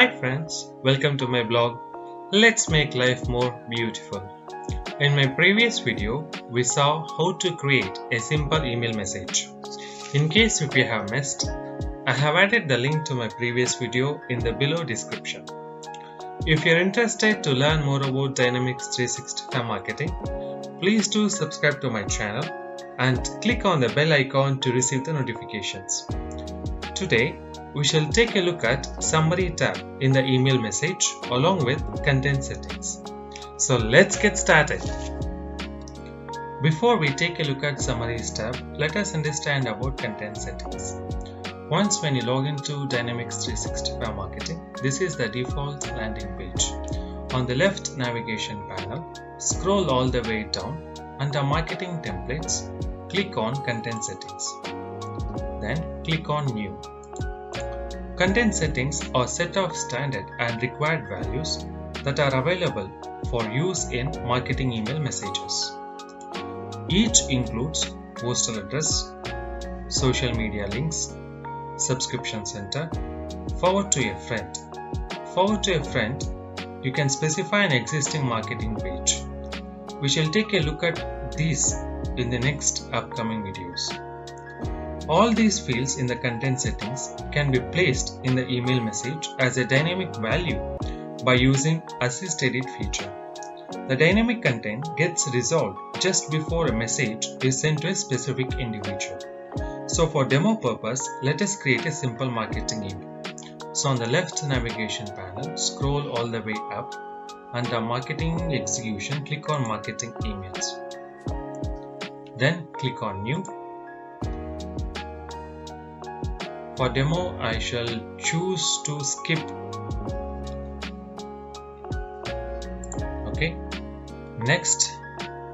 Hi friends, welcome to my blog. Let's make life more beautiful. In my previous video, we saw how to create a simple email message. In case if you have missed, I have added the link to my previous video in the below description. If you're interested to learn more about Dynamics 365 marketing, please do subscribe to my channel and click on the bell icon to receive the notifications. Today, we shall take a look at Summary tab in the email message along with content settings. So let's get started. Before we take a look at Summaries tab, let us understand about content settings. Once when you log into Dynamics 365 Marketing, this is the default landing page. On the left navigation panel, scroll all the way down. Under Marketing Templates, click on Content Settings. Then click on New. Content settings are a set of standard and required values that are available for use in marketing email messages. Each includes postal address, social media links, subscription center, forward to a friend. Forward to a friend, you can specify an existing marketing page. We shall take a look at these in the next upcoming videos. All these fields in the content settings can be placed in the email message as a dynamic value by using Assist Edit feature. The dynamic content gets resolved just before a message is sent to a specific individual. So for demo purpose, let us create a simple marketing email. So on the left navigation panel, scroll all the way up. Under Marketing Execution, click on Marketing Emails. Then click on New. For demo, I shall choose to skip. Okay. Next,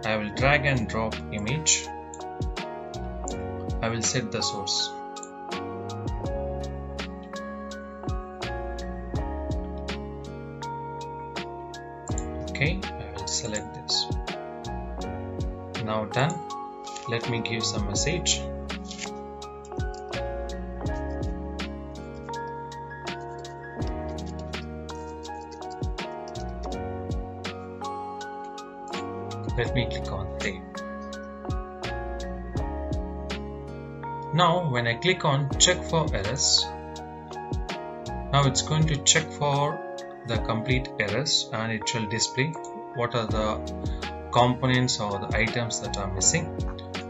I will drag and drop image. I will set the source. Okay, I will select this. Now done. Let me give some message. Let me click on Save. Now when I click on Check for Errors, now it's going to check for the complete errors and it shall display what are the components or the items that are missing.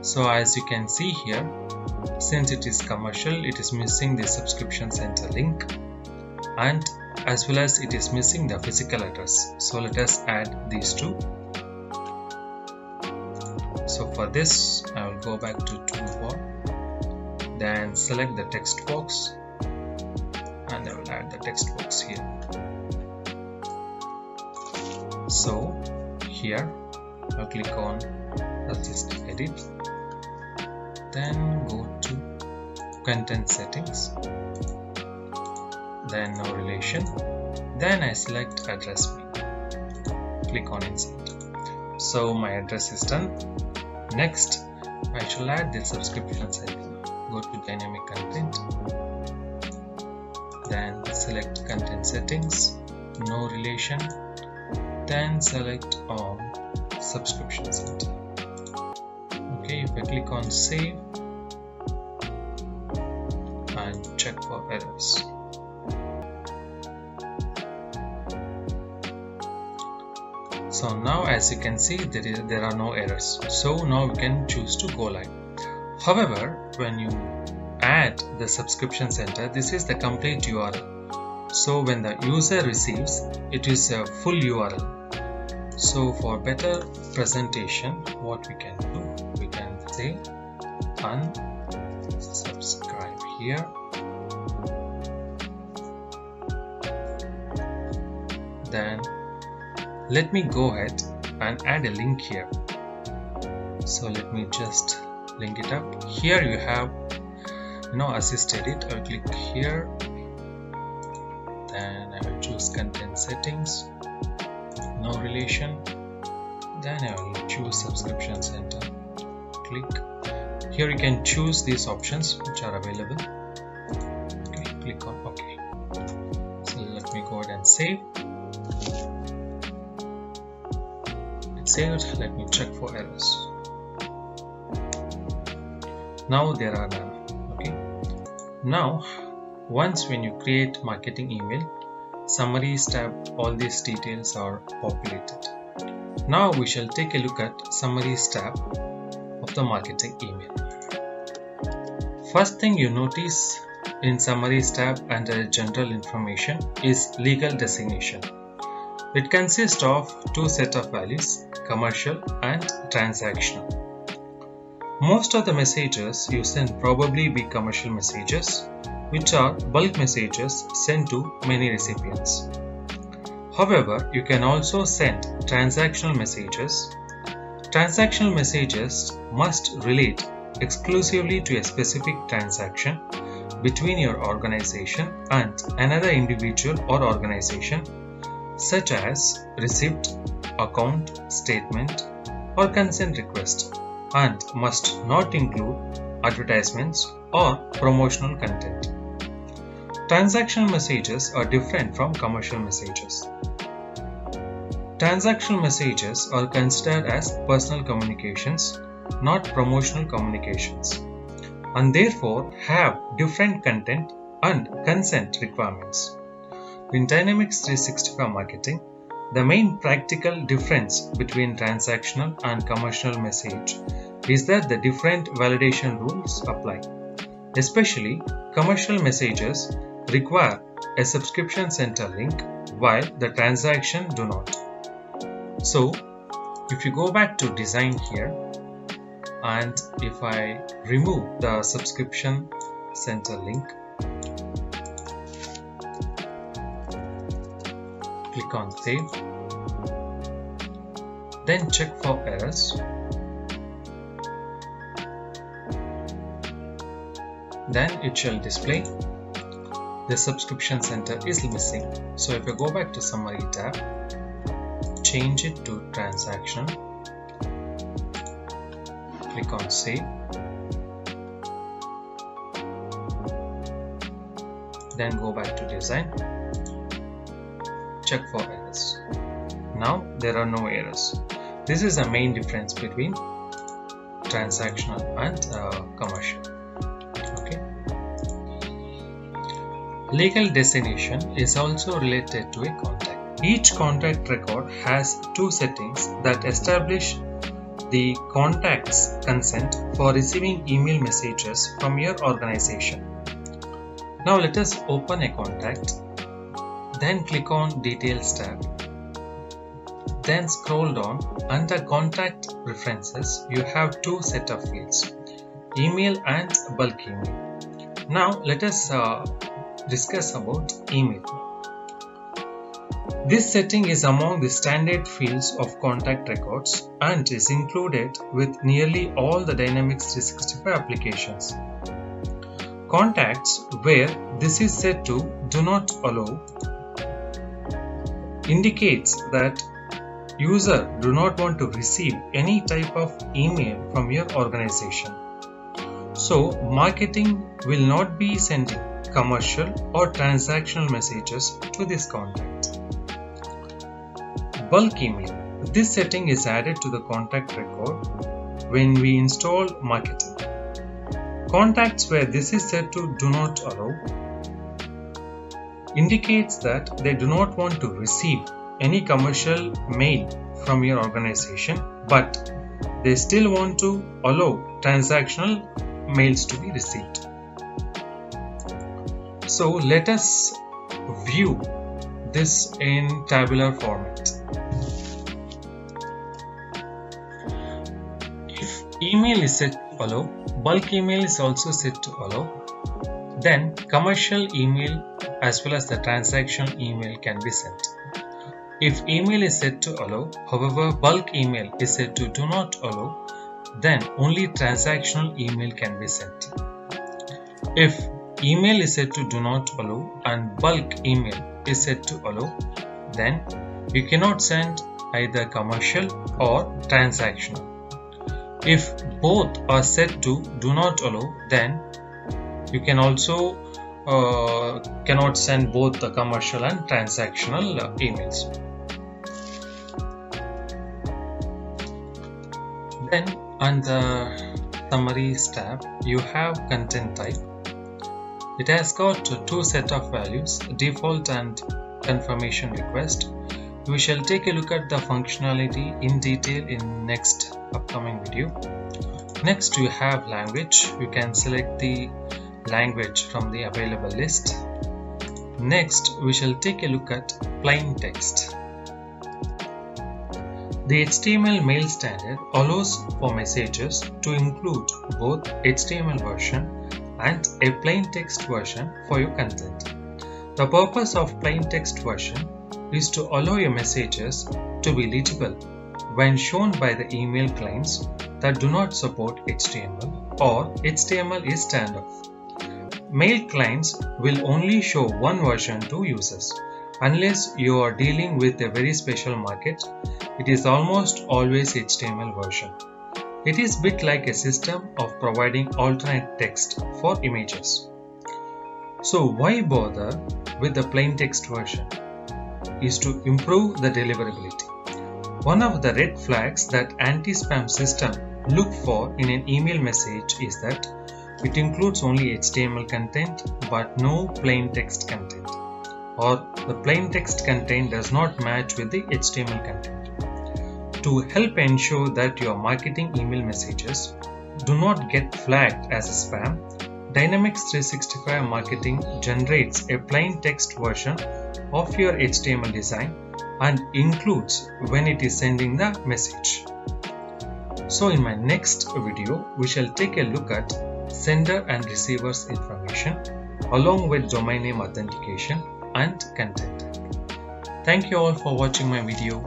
So as you can see here, since it is commercial, it is missing the subscription center link and as well as it is missing the physical address. So let us add these two. So for this, I will go back to Toolbar, then select the text box and I will add the text box here. So here, I'll click on Assist Edit, then go to Content Settings, then No Relation, then I select Address Me, click on Insert. So my address is done. Next, I shall add the subscription setting. Go to Dynamic Content, then select Content Settings, No Relation, then select on Subscription Center. Okay, if I click on Save and check for errors. So now as you can see, there are no errors. So now we can choose to go live. However, when you add the subscription center, this is the complete URL. So when the user receives, it is a full URL. So for better presentation, what we can do, we can say unsubscribe here. Then let me go ahead and add a link here. So let me just link it up. Here you have Assist Edit. I'll click here. Then I will choose Content Settings, No Relation. Then I will choose Subscription Center. Click. Here you can choose these options which are available. Okay, click on OK. So let me go save. It's saved. Let me check for errors. Now there are none. Okay. Now once when you create marketing email, summaries tab, all these details are populated. Now we shall take a look at summaries tab of the marketing email. First thing you notice in summaries tab under general information is legal designation. It consists of two set of values, commercial and transactional. Most of the messages you send probably be commercial messages, which are bulk messages sent to many recipients. However, you can also send transactional messages. Transactional messages must relate exclusively to a specific transaction between your organization and another individual or organization, such as receipt, account, statement, or consent request, and must not include advertisements or promotional content. Transactional messages are different from commercial messages. Transactional messages are considered as personal communications, not promotional communications, and therefore have different content and consent requirements. In Dynamics 365 marketing, the main practical difference between transactional and commercial message is that the different validation rules apply. Especially, commercial messages require a subscription center link while the transaction do not. So, if you go back to design here, and if I remove the subscription center link, click on save, then check for errors, then it shall display the subscription center is missing. So if I go back to summary tab, change it to transaction, click on save, then go back to design, check for errors. Now there are no errors. This is the main difference between transactional and commercial. Okay. Legal designation is also related to a contact. Each contact record has two settings that establish the contact's consent for receiving email messages from your organization. Now let us open a contact, then click on Details tab. Then scroll down. Under Contact Preferences, you have two set of fields, email and bulk email. Now let us discuss about email. This setting is among the standard fields of contact records and is included with nearly all the Dynamics 365 applications. Contacts where this is set to Do Not Allow indicates that user do not want to receive any type of email from your organization. So marketing will not be sending commercial or transactional messages to this contact. Bulk email. This setting is added to the contact record when we install marketing. Contacts where this is set to Do Not Allow indicates that they do not want to receive any commercial mail from your organization, but they still want to allow transactional mails to be received. So let us view this in tabular format. If email is set to allow, bulk email is also set to allow, then commercial email as well as the transactional email can be sent. If email is set to allow, however bulk email is set to Do Not Allow, then only transactional email can be sent. If email is set to Do Not Allow and bulk email is set to allow, then you cannot send either commercial or transactional. If both are set to Do Not Allow, then you can also cannot send both the commercial and transactional emails. Then on the summaries tab, you have content type. It has got two set of values, default and confirmation request. We shall take a look at the functionality in detail in next upcoming video. Next, you have language. You can select the language from the available list. Next, we shall take a look at plain text. The HTML mail standard allows for messages to include both HTML version and a plain text version for your content. The purpose of plain text version is to allow your messages to be legible when shown by the email clients that do not support HTML or HTML is standoff. Mail clients will only show one version to users. Unless you are dealing with a very special market, it is almost always HTML version. It is a bit like a system of providing alternate text for images. So why bother with the plain text version? Is to improve the deliverability. One of the red flags that anti-spam system look for in an email message is that it includes only HTML content but no plain text content, or the plain text content does not match with the HTML content. To help ensure that your marketing email messages do not get flagged as a spam, Dynamics 365 Marketing generates a plain text version of your HTML design and includes when it is sending the message. So in my next video, we shall take a look at sender and receiver's information along with domain name authentication and content. Thank you all for watching my video.